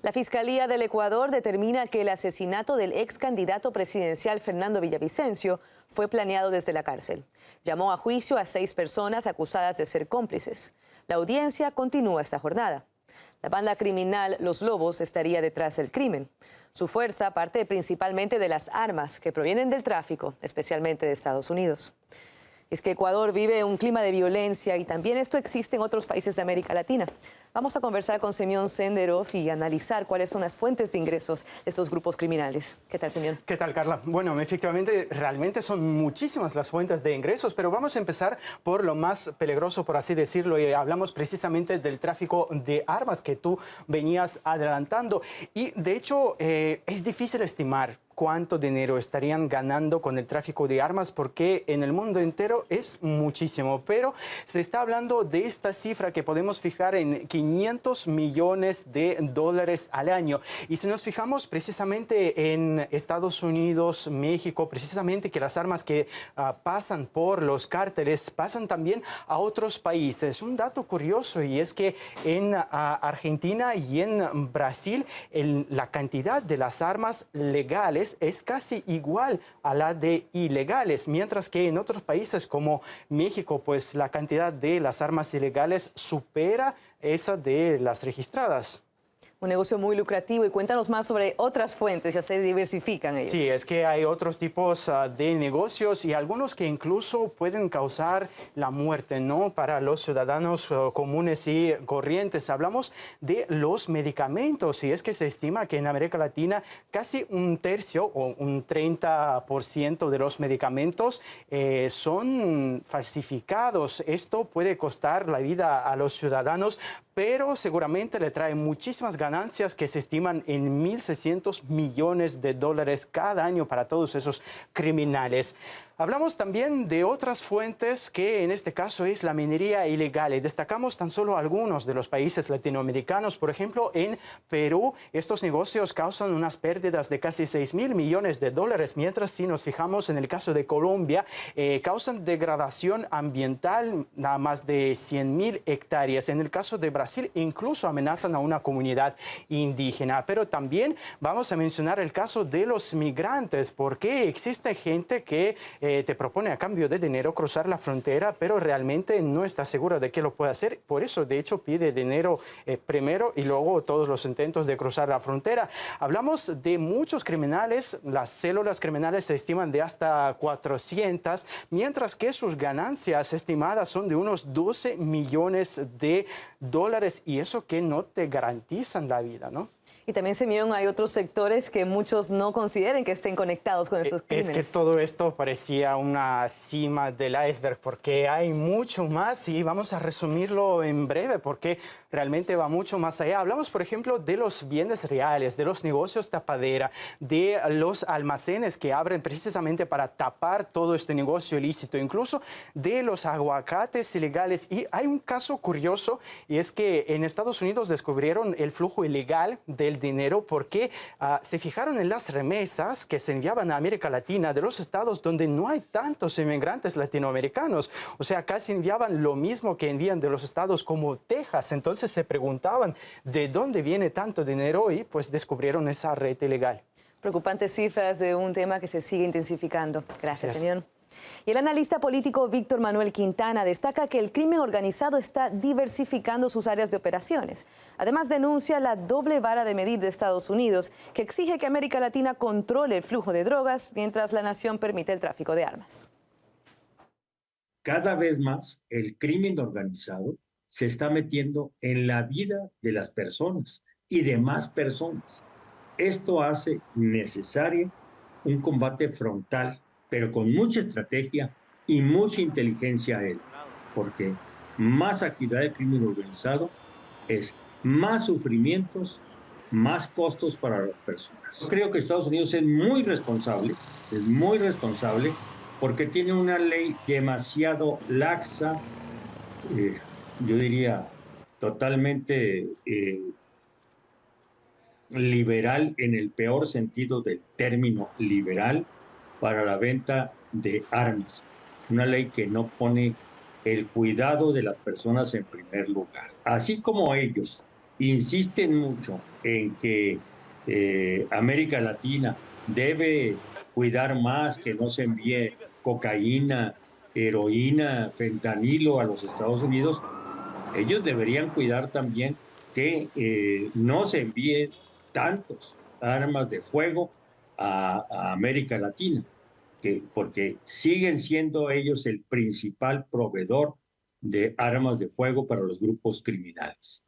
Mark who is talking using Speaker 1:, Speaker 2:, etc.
Speaker 1: La Fiscalía del Ecuador determina que el asesinato del ex candidato presidencial Fernando Villavicencio fue planeado desde la cárcel. Llamó a juicio a 6 personas acusadas de ser cómplices. La audiencia continúa esta jornada. La banda criminal Los Lobos estaría detrás del crimen. Su fuerza parte principalmente de las armas que provienen del tráfico, especialmente de Estados Unidos. Es que Ecuador vive un clima de violencia y también esto existe en otros países de América Latina. Vamos a conversar con Semyon Senderov y analizar cuáles son las fuentes de ingresos de estos grupos criminales. ¿Qué tal, Semyon?
Speaker 2: ¿Qué tal, Carla? Bueno, efectivamente, realmente son muchísimas las fuentes de ingresos, pero vamos a empezar por lo más peligroso, por así decirlo, y hablamos precisamente del tráfico de armas que tú venías adelantando. Y, de hecho, es difícil estimar cuánto dinero estarían ganando con el tráfico de armas, porque en el mundo entero es muchísimo, pero se está hablando de esta cifra que podemos fijar en 500 millones de dólares al año. Y si nos fijamos precisamente en Estados Unidos, México, precisamente que las armas que pasan por los cárteles pasan también a otros países. Un dato curioso, y es que en Argentina y en Brasil la cantidad de las armas legales es casi igual a la de ilegales, mientras que en otros países como México, pues la cantidad de las armas ilegales supera esa de las registradas.
Speaker 1: Un negocio muy lucrativo. Y cuéntanos más sobre otras fuentes, ya se diversifican ellos.
Speaker 2: Sí, es que hay otros tipos de negocios y algunos que incluso pueden causar la muerte, ¿no? Para los ciudadanos comunes y corrientes. Hablamos de los medicamentos, y es que se estima que en América Latina casi un tercio o un 30% de los medicamentos son falsificados. Esto puede costar la vida a los ciudadanos, pero seguramente le trae muchísimas ganancias que se estiman en 1.600 millones de dólares cada año para todos esos criminales. Hablamos también de otras fuentes, que en este caso es la minería ilegal, y destacamos tan solo algunos de los países latinoamericanos. Por ejemplo, en Perú, estos negocios causan unas pérdidas de casi 6.000 millones de dólares, mientras si nos fijamos en el caso de Colombia, causan degradación ambiental a más de 100.000 hectáreas. En el caso de Brasil, incluso amenazan a una comunidad indígena. Pero también vamos a mencionar el caso de los migrantes, porque existe gente que te propone a cambio de dinero cruzar la frontera, pero realmente no está segura de que lo puede hacer. Por eso, de hecho, pide dinero primero y luego todos los intentos de cruzar la frontera. Hablamos de muchos criminales. Las células criminales se estiman de hasta 400, mientras que sus ganancias estimadas son de unos 12 millones de dólares, y eso que no te garantizan la vida, ¿no?
Speaker 1: Y también, Semyon, hay otros sectores que muchos no consideren que estén conectados con esos crímenes.
Speaker 2: Es que todo esto parecía una cima del iceberg, porque hay mucho más, y vamos a resumirlo en breve porque realmente va mucho más allá. Hablamos, por ejemplo, de los bienes reales, de los negocios tapadera, de los almacenes que abren precisamente para tapar todo este negocio ilícito, incluso de los aguacates ilegales. Y hay un caso curioso, y es que en Estados Unidos descubrieron el flujo ilegal del dinero porque se fijaron en las remesas que se enviaban a América Latina de los estados donde no hay tantos inmigrantes latinoamericanos. O sea, casi enviaban lo mismo que envían de los estados como Texas. Entonces se preguntaban de dónde viene tanto dinero, y pues descubrieron esa red ilegal.
Speaker 1: Preocupantes cifras de un tema que se sigue intensificando. Gracias, Semyon. Y el analista político Víctor Manuel Quintana destaca que el crimen organizado está diversificando sus áreas de operaciones. Además, denuncia la doble vara de medir de Estados Unidos, que exige que América Latina controle el flujo de drogas mientras la nación permite el tráfico de armas.
Speaker 3: Cada vez más el crimen organizado se está metiendo en la vida de las personas y de más personas. Esto hace necesario un combate frontal, pero con mucha estrategia y mucha inteligencia a él, porque más actividad de crimen organizado es más sufrimientos, más costos para las personas. Yo creo que Estados Unidos es muy responsable porque tiene una ley demasiado laxa, yo diría totalmente liberal en el peor sentido del término liberal, para la venta de armas. Una ley que no pone el cuidado de las personas en primer lugar. Así como ellos insisten mucho en que América Latina debe cuidar más que no se envíe cocaína, heroína, fentanilo a los Estados Unidos, ellos deberían cuidar también que no se envíen tantos armas de fuego a América Latina, porque siguen siendo ellos el principal proveedor de armas de fuego para los grupos criminales.